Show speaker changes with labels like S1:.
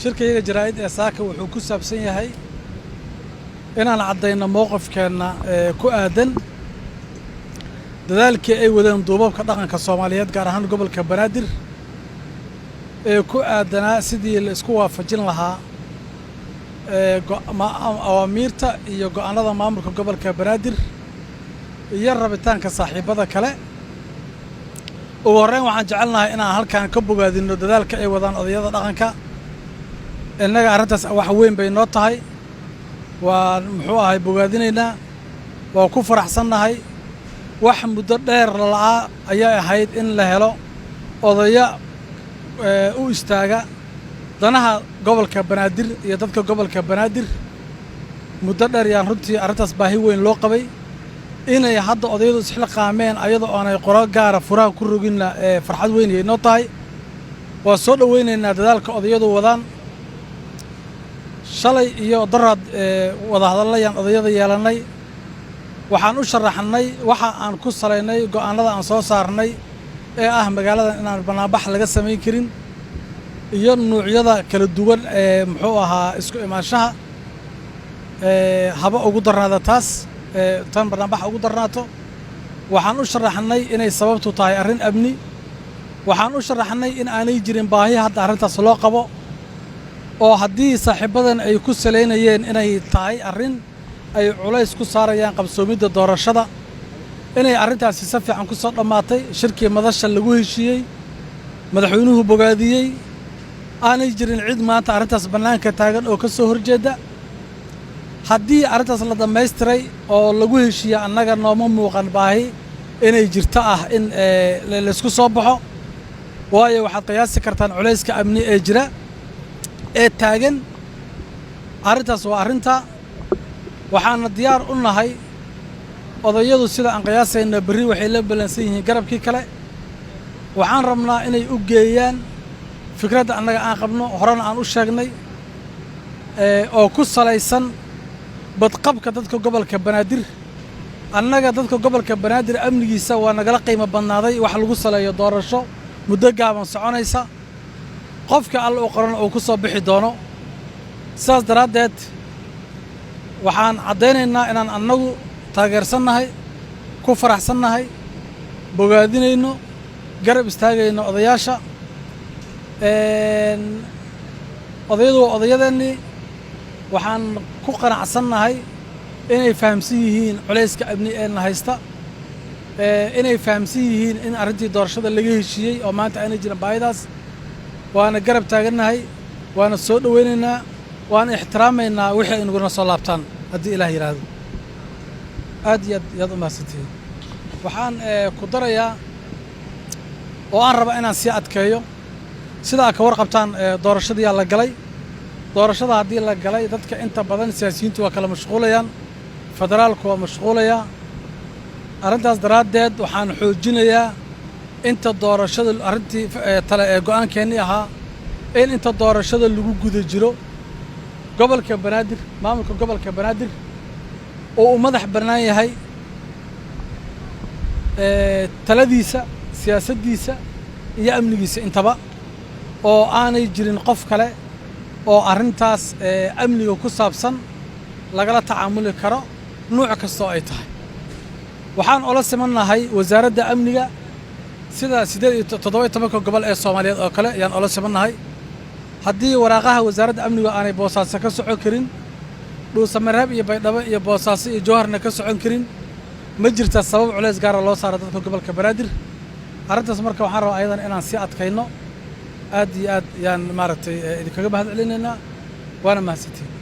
S1: shirkayga jaraa'id ee saaka wuxuu ku saabsan yahay inaan caddayno mowqifkeenna ku aadan dadaalkii ay wadeen duubabka dhaqanka Soomaaliyeed gaar ahaan gobolka Banaadir ee ku aadanaa sidii la isku waafajin lahaa awaamiirta iyo go'aanada maamulka gobolka Banaadir iyo rabitaanka saaxiibada kale. ugu horreyn waxaan jecelnahay inaan halkaan ka bogaadino dadaalka ay wadaan odayada dhaqanka. innaga arrintaas wax weyn bay noo tahay, waa muxuu ahay bogaadinaynaa, waa ku faraxsannahay. wax muddo dheer la'aa ayay ahayd in la helo odaya u istaaga danaha gobolka Banaadir iyo dadka gobolka Banaadir. muddo dheer yaan runtii arrintaas baahi weyn loo qabay inay hadda odayadu isla qaameen ayadoo aanay qoro gaara furaha ku roginna farxad weyn ay noo tahay. waa soo dhaweynaynaa dadaalka odayadu wadaan. shalay iyo daraad wada hadallayaan odayada yeelanay, waxaan u sharaxnay waxa aan ku salaynay go'aanada aan soo saarnay ee ah magaaladan inaan banaanbax laga samayn karin iyo nuucyada kala duwan ee muxuu ahaa isku imaanshaha haba ugu darnaada taas tan banaanbax ugu darnaato. waxaan u sharaxnay inay sababtu tahay arrin amni. waxaan u sharaxnay in aanay jirin baahi hadda arrintaas loo qabo, oo haddii saaxiibadan ay ku salaynayeen inay tahay arrin ay culays ku saarayaan qabsoomidda doorashada, inay arrintaasi si fiican ku soo dhammaatay. shirkii madasha lagu heshiiyey, madaxweynuhu bogaadiyey, aanay jirin cid maanta arrintaas bannaanka taagan oo ka soo horjeedda. haddii arrintaas la dhammaystiray oo lagu heshiiya annaga nooma muuqan baahi inay jirto ah in laysku soo baxo, waayo waxaad qiyaasi kartaan culayska amni ee jira ee taagan. arrintaas waa arrinta waxaana diyaar u nahay. odayadu sida aan qiyaasayna berri waxay la ballansan yihiin garabkii kale. waxaan rabnaa inay u geeyaan fikradda annaga aan qabno, horena aan u sheegnay, oo ku salaysan badqabka dadka gobolka Banaadir. annaga dadka gobolka Banaadir amnigiisa waa nagala qiimo badnaaday wax lagu saleeyo doorasho muddo gaaban soconaysa, qofka alla u qoran uu ku soo bixi doono. sidaas daraaddeed waxaan caddaynaynaa inaan annagu taageersannahay, ku faraxsannahay, bogaadinayno, garab istaagayno odayaasha. odayadu waa odayadeennii. waxaan ku qanacsannahay inay fahamsan yihiin culayska amni ee na haysta, inay fahamsan yihiin in arrintii doorashada laga heshiiyey oo maanta aanay jirin baahidaas. waana garab taagannahay, waana soo dhawaynaynaa, waana ixtiraamaynaa wixii ay naguna soo laabtaan haddii ilaah yidhaahdo. aad iyo aad yaad u mahadsantihiin. waxaan ku darayaa oo aan rabaa inaan sii adkeeyo, sida aad ka warqabtaan doorashadiyaa la galay. doorashada haddii la galay dadka inta badan siyaasiyiintu waa kala mashquulayaan, federaalku waa mashquulayaa. arrintaas daraaddeed waxaan xoojinayaa inta doorashada arrintii tale ee go'aankeennii ahaa in inta doorashada lagu guda jiro gobolka Banaadir, maamulka gobolka Banaadir oo uu madax bannaan yahay taladiisa, siyaasaddiisa iyo amnigiisa intaba, oo aanay jirin qof kale oo arrintaas amniga ku saabsan lagala tacaamuli karo nuuc kastoo ay tahay. waxaan ola simannahay wasaaradda amniga sida 17 gobol ee Soomaaliyeed oo kale ayaan ola simannahay. haddii waraaqaha wasaaradda amniga aanay Boosaaso ka socon karin, Dhuusamareeb iyo Baydhabo iyo Boosaaso iyo Jowharna ka socon karin, ma jirta sabab culays gaara loo saaro dadka gobolka Banaadir. arrintaas marka waxaan rabaa ayadan inaan sii adkayno. aad iyo aad yaan maaragtay idinkaga mahad celinaynaa, waana mahadsantiin.